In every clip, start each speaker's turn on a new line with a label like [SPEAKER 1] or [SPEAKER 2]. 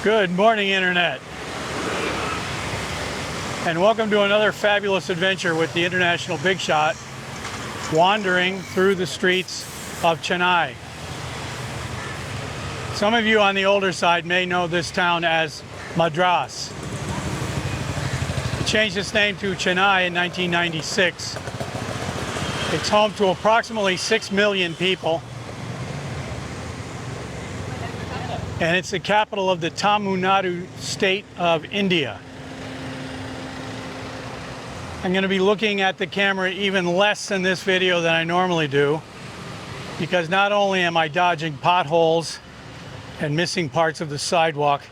[SPEAKER 1] Good morning, Internet, and welcome to another fabulous adventure with the International Big Shot, wandering through the streets of Chennai. Some of you on the older side may know this town as Madras. It changed its name to Chennai in 1996. It's home to approximately 6 million people, and it's the capital of the Tamil Nadu state of India. I'm going to be looking at the camera even less in this video than I normally do, because not only am I dodging potholes and missing parts of the sidewalk,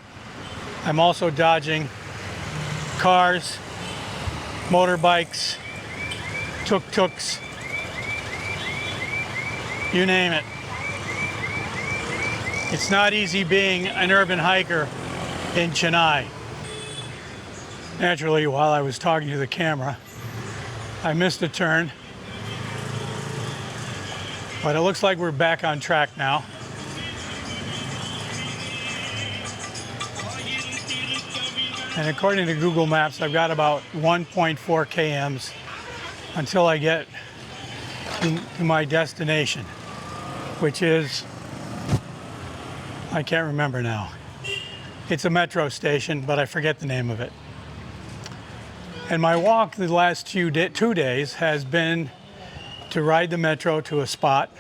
[SPEAKER 1] I'm also dodging cars, motorbikes, tuk-tuks, you name it. It's not easy being an urban hiker in Chennai. Naturally, while I was talking to the camera, I missed a turn, but it looks like we're back on track now. And according to Google Maps, I've got about 1.4 kms until I get to my destination, which is, I can't remember now. It's a metro station, but I forget the name of it. And my walk the last 2 days has been to ride the metro to a spot,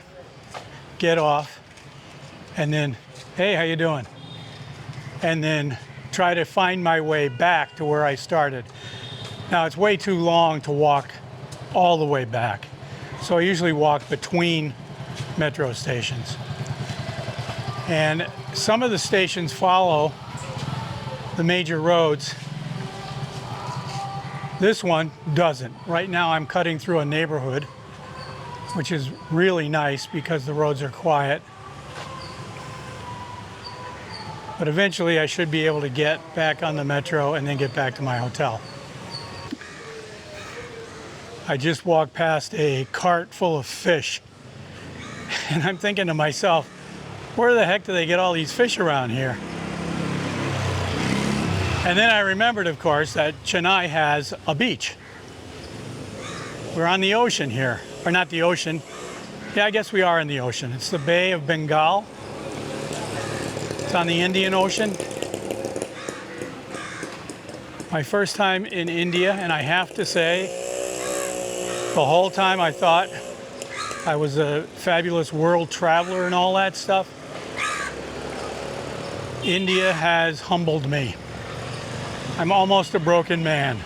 [SPEAKER 1] get off, and then, hey, how you doing? And then try to find my way back to where I started. Now, it's way too long to walk all the way back, so I usually walk between metro stations. And some of the stations follow the major roads. This one doesn't. Right now I'm cutting through a neighborhood, which is really nice because the roads are quiet. But eventually I should be able to get back on the metro and then get back to my hotel. I just walked past a cart full of fish, and I'm thinking to myself, where the heck do they get all these fish around here? And then I remembered, of course, that Chennai has a beach. We're on the ocean here, or not the ocean. Yeah, I guess we are in the ocean. It's the Bay of Bengal. It's on the Indian Ocean. My first time in India, and I have to say, the whole time I thought I was a fabulous world traveler and all that stuff. India has humbled me. I'm almost a broken man.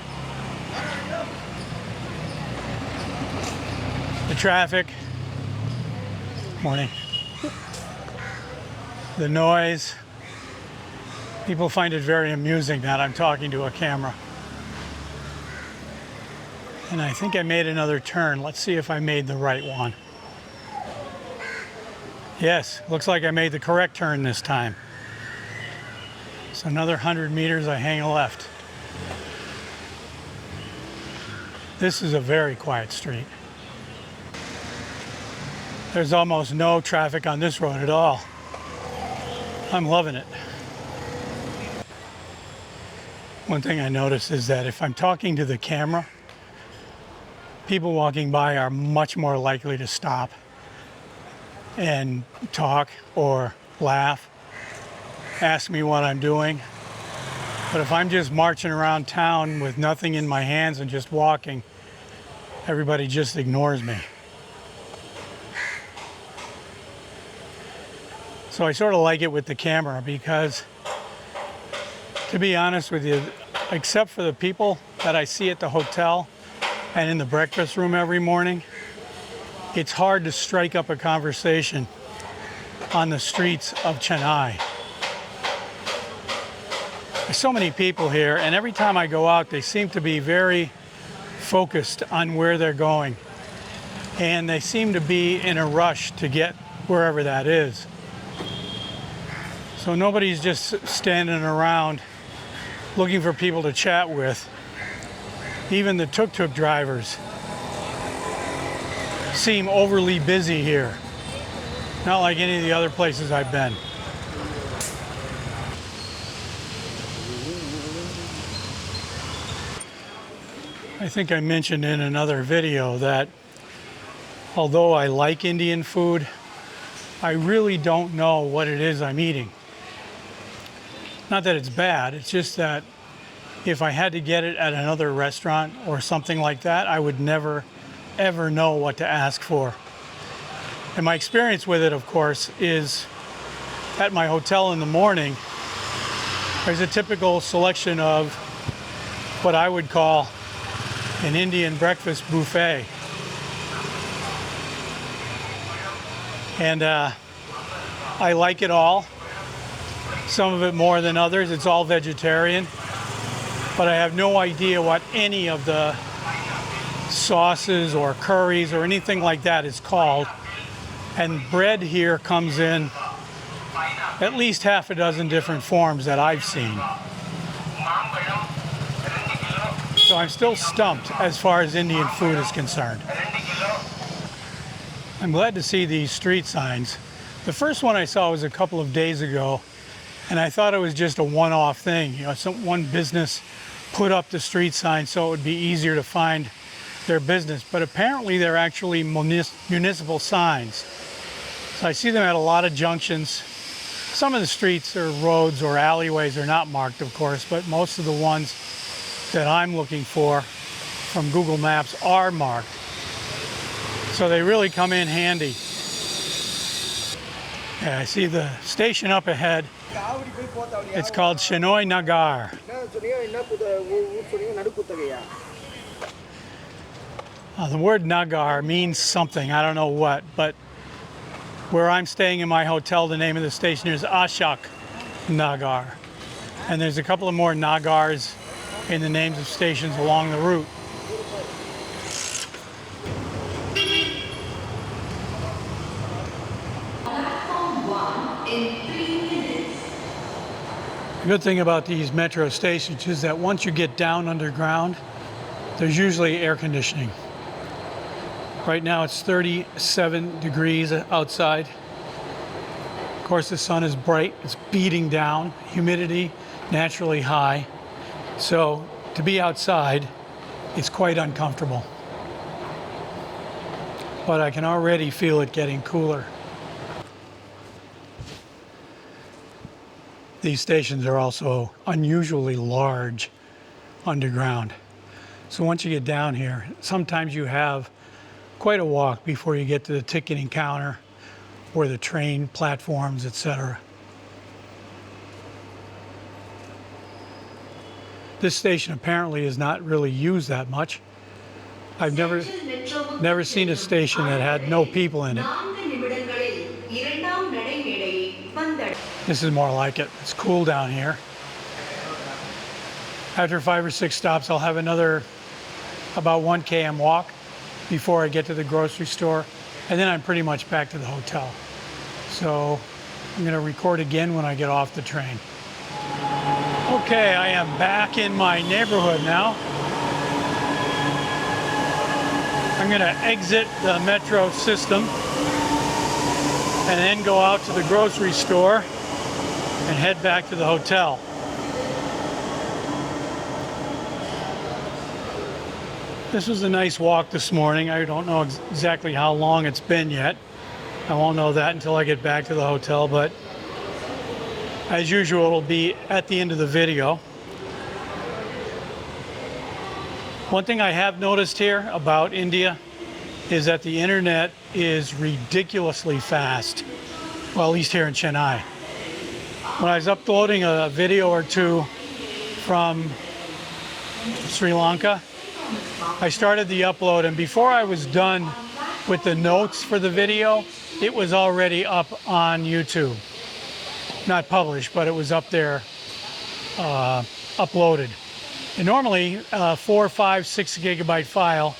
[SPEAKER 1] The traffic, morning, the noise. People find it very amusing that I'm talking to a camera. And I think I made another turn. Let's see if I made the right one. Yes, looks like I made the correct turn this time. So another 100 meters, I hang a left. This is a very quiet street. There's almost no traffic on this road at all. I'm loving it. One thing I noticed is that if I'm talking to the camera, people walking by are much more likely to stop and talk or laugh, ask me what I'm doing. But if I'm just marching around town with nothing in my hands and just walking, everybody just ignores me. So I sort of like it with the camera because, to be honest with you, except for the people that I see at the hotel and in the breakfast room every morning, it's hard to strike up a conversation on the streets of Chennai. There's so many people here, and every time I go out, they seem to be very focused on where they're going. And they seem to be in a rush to get wherever that is. So nobody's just standing around looking for people to chat with. Even the tuk-tuk drivers seem overly busy here. Not like any of the other places I've been. I think I mentioned in another video that although I like Indian food, I really don't know what it is I'm eating. Not that it's bad, it's just that if I had to get it at another restaurant or something like that, I would never, ever know what to ask for. And my experience with it, of course, is at my hotel in the morning, there's a typical selection of what I would call an Indian breakfast buffet. And I like it all. Some of it more than others. It's all vegetarian. But I have no idea what any of the sauces or curries or anything like that is called. And bread here comes in at least half a dozen different forms that I've seen. So I'm still stumped as far as Indian food is concerned. I'm glad to see these street signs. The first one I saw was a couple of days ago, and I thought it was just a one-off thing. You know, one business put up the street sign so it would be easier to find their business. But apparently they're actually municipal signs. So I see them at a lot of junctions. Some of the streets or roads or alleyways are not marked, of course, but most of the ones that I'm looking for from Google Maps are marked. So they really come in handy. Yeah, I see the station up ahead. It's called Chennai Nagar. The word Nagar means something, I don't know what, but where I'm staying in my hotel, the name of the station is Ashok Nagar. And there's a couple of more Nagars in the names of stations along the route. The good thing about these metro stations is that once you get down underground, there's usually air conditioning. Right now it's 37 degrees outside. Of course, the sun is bright, it's beating down, humidity naturally high. So to be outside, it's quite uncomfortable. But I can already feel it getting cooler. These stations are also unusually large underground. So once you get down here, sometimes you have quite a walk before you get to the ticketing counter or the train platforms, etc. This station apparently is not really used that much. I've never seen a station that had no people in it. This is more like it. It's cool down here. After 5 or 6 stops, I'll have another about 1 km walk before I get to the grocery store, and then I'm pretty much back to the hotel. So I'm going to record again when I get off the train. Okay, I am back in my neighborhood now. I'm going to exit the metro system and then go out to the grocery store and head back to the hotel. This was a nice walk this morning. I don't know exactly how long it's been yet. I won't know that until I get back to the hotel, but as usual, it'll be at the end of the video. One thing I have noticed here about India is that the internet is ridiculously fast. Well, at least here in Chennai. When I was uploading a video or two from Sri Lanka, I started the upload, and before I was done with the notes for the video, it was already up on YouTube. Not published, but it was up there, uploaded. And normally, 4, 5, 6 gigabyte file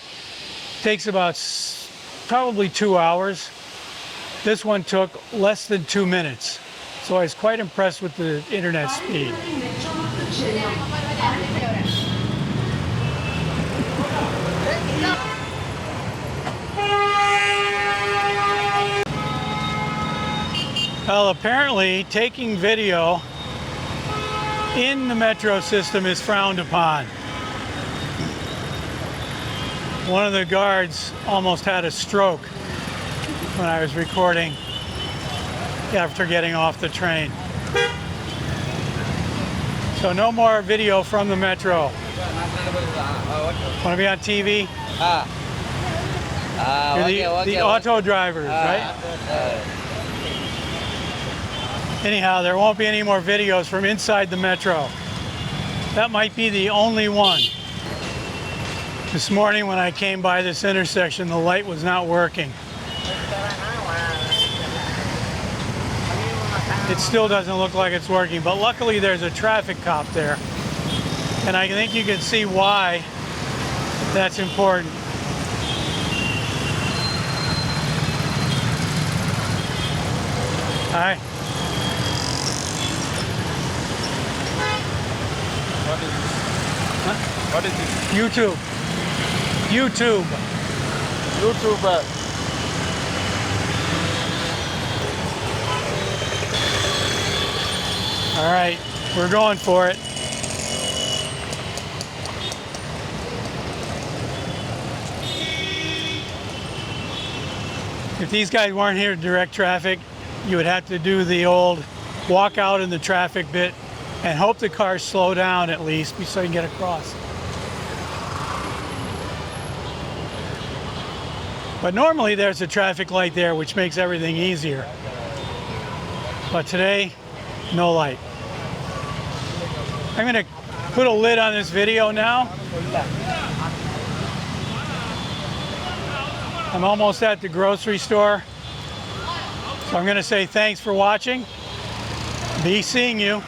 [SPEAKER 1] takes about probably 2 hours. This one took less than 2 minutes. So I was quite impressed with the internet speed. Well, apparently taking video in the metro system is frowned upon. One of the guards almost had a stroke when I was recording after getting off the train. So no more video from the metro. Want to be on TV? You're the auto drivers, right? Anyhow, there won't be any more videos from inside the metro. That might be the only one. This morning when I came by this intersection, the light was not working. It still doesn't look like it's working, but luckily there's a traffic cop there. And I think you can see why that's important. Hi.
[SPEAKER 2] What is this?
[SPEAKER 1] YouTube. YouTube.
[SPEAKER 2] YouTuber.
[SPEAKER 1] All right, we're going for it. If these guys weren't here to direct traffic, you would have to do the old walk out in the traffic bit and hope the cars slow down at least so you can get across. But normally there's a traffic light there, which makes everything easier. But today, no light. I'm going to put a lid on this video now. I'm almost at the grocery store. So I'm going to say thanks for watching. Be seeing you.